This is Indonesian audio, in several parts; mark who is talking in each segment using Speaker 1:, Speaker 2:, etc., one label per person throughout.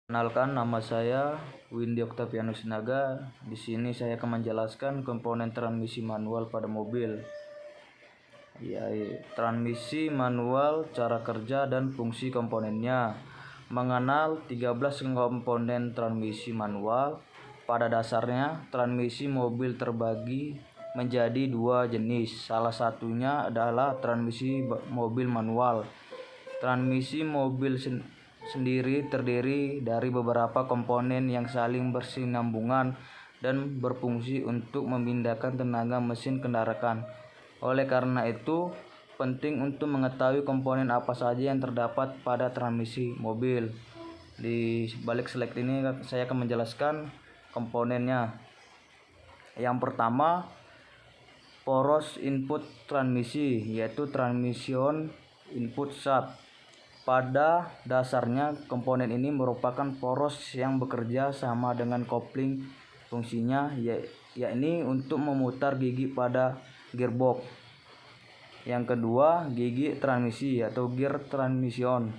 Speaker 1: Kenalkan, nama saya Windy Oktavianus Sinaga. Di sini saya akan menjelaskan komponen transmisi manual pada mobil. Transmisi manual, cara kerja dan fungsi komponennya. Mengenal 13 komponen transmisi manual. Pada dasarnya, transmisi mobil terbagi menjadi dua jenis. Salah satunya adalah transmisi mobil manual. Transmisi mobil sendiri terdiri dari beberapa komponen yang saling bersinambungan dan berfungsi untuk memindahkan tenaga mesin kendaraan. Oleh karena itu, penting untuk mengetahui komponen apa saja yang terdapat pada transmisi mobil. Di balik slide ini saya akan menjelaskan komponennya. Yang pertama, poros input transmisi, yaitu transmission input shaft. Pada dasarnya, komponen ini merupakan poros yang bekerja sama dengan kopling. Fungsinya yakni untuk memutar gigi pada gearbox. Yang kedua, gigi transmisi atau gear transmission.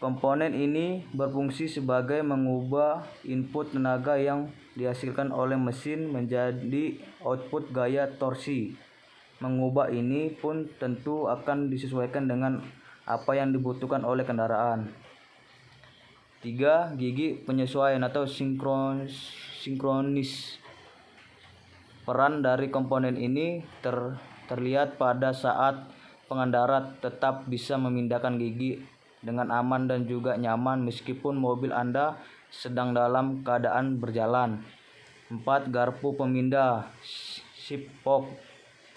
Speaker 1: Komponen ini berfungsi sebagai mengubah input tenaga yang dihasilkan oleh mesin menjadi output gaya torsi. Mengubah ini pun tentu akan disesuaikan dengan apa yang dibutuhkan oleh kendaraan. 3. Gigi penyesuaian atau sinkronis. Peran dari komponen ini terlihat pada saat pengendara tetap bisa memindahkan gigi dengan aman dan juga nyaman meskipun mobil Anda sedang dalam keadaan berjalan. 4. Garpu pemindah shift fork.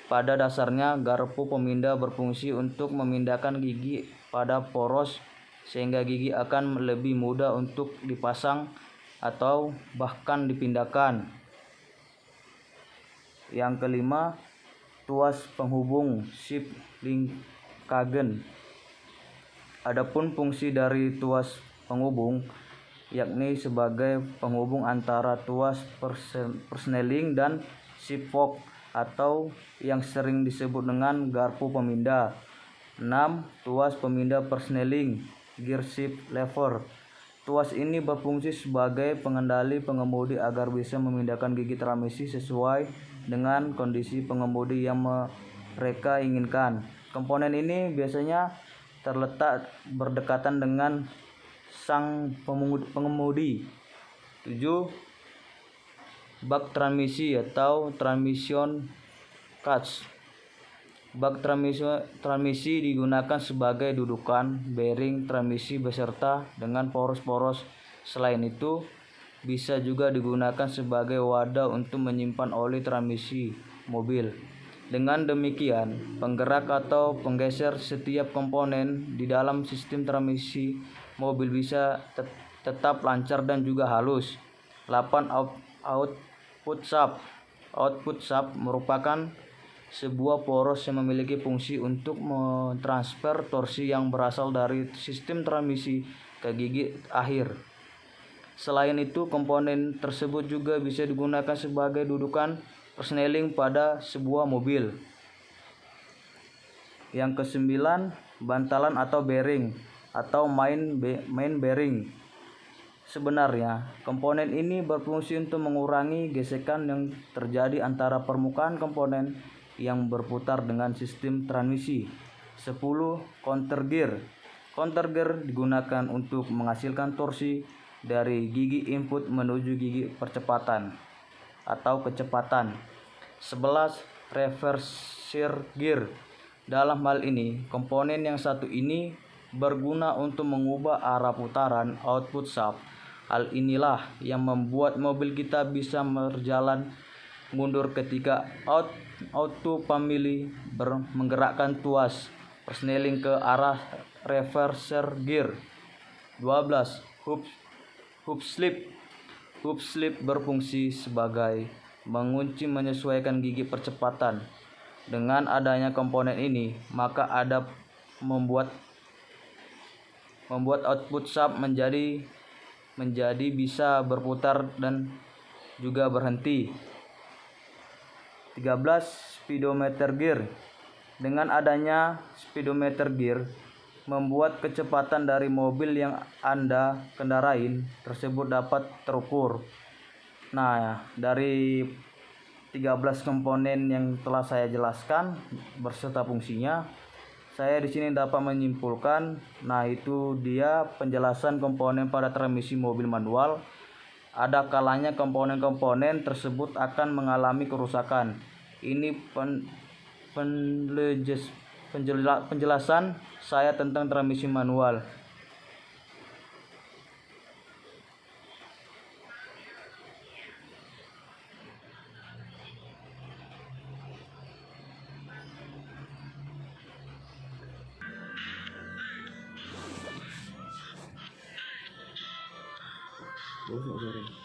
Speaker 1: Pada dasarnya, garpu pemindah berfungsi untuk memindahkan gigi pada poros sehingga gigi akan lebih mudah untuk dipasang atau bahkan dipindahkan. Yang kelima, tuas penghubung shift linkagen. Adapun fungsi dari tuas penghubung yakni sebagai penghubung antara tuas persneling dan shift fork atau yang sering disebut dengan garpu pemindah. 6. Tuas pemindah persneling gear shift lever. Tuas ini berfungsi sebagai pengendali pengemudi agar bisa memindahkan gigi transmisi sesuai dengan kondisi pengemudi yang mereka inginkan. Komponen ini biasanya terletak berdekatan dengan sang pengemudi. 7. Bak transmisi atau transmission clutch. Bak transmisi digunakan sebagai dudukan bearing transmisi beserta dengan poros-poros. Selain itu, bisa juga digunakan sebagai wadah untuk menyimpan oli transmisi mobil. Dengan demikian, penggerak atau penggeser setiap komponen di dalam sistem transmisi mobil bisa tetap lancar dan juga halus. 8. Output shaft. Output shaft merupakan sebuah poros yang memiliki fungsi untuk mentransfer torsi yang berasal dari sistem transmisi ke gigi akhir. Selain itu, komponen tersebut juga bisa digunakan sebagai dudukan persneling pada sebuah mobil. Yang kesembilan, bantalan atau bearing atau main bearing. Sebenarnya, komponen ini berfungsi untuk mengurangi gesekan yang terjadi antara permukaan komponen yang berputar dengan sistem transmisi. 10. Counter gear. Counter gear digunakan untuk menghasilkan torsi dari gigi input menuju gigi percepatan atau kecepatan. 11. Reverser gear. Dalam hal ini, komponen yang satu ini berguna untuk mengubah arah putaran output shaft. Hal inilah yang membuat mobil kita bisa berjalan mundur ketika auto family menggerakkan tuas persneling ke arah reverser gear. 12. Hub slip. Hub slip berfungsi sebagai mengunci menyesuaikan gigi percepatan. Dengan adanya komponen ini, maka ada membuat output shaft menjadi bisa berputar dan juga berhenti. 13. Speedometer gear. Dengan adanya speedometer gear, membuat kecepatan dari mobil yang Anda kendarain tersebut dapat terukur. Nah, dari 13 komponen yang telah saya jelaskan berserta fungsinya, saya di sini dapat menyimpulkan, nah itu dia penjelasan komponen pada transmisi mobil manual. Ada kalanya komponen-komponen tersebut akan mengalami kerusakan. Ini penjelasan saya tentang transmisi manual.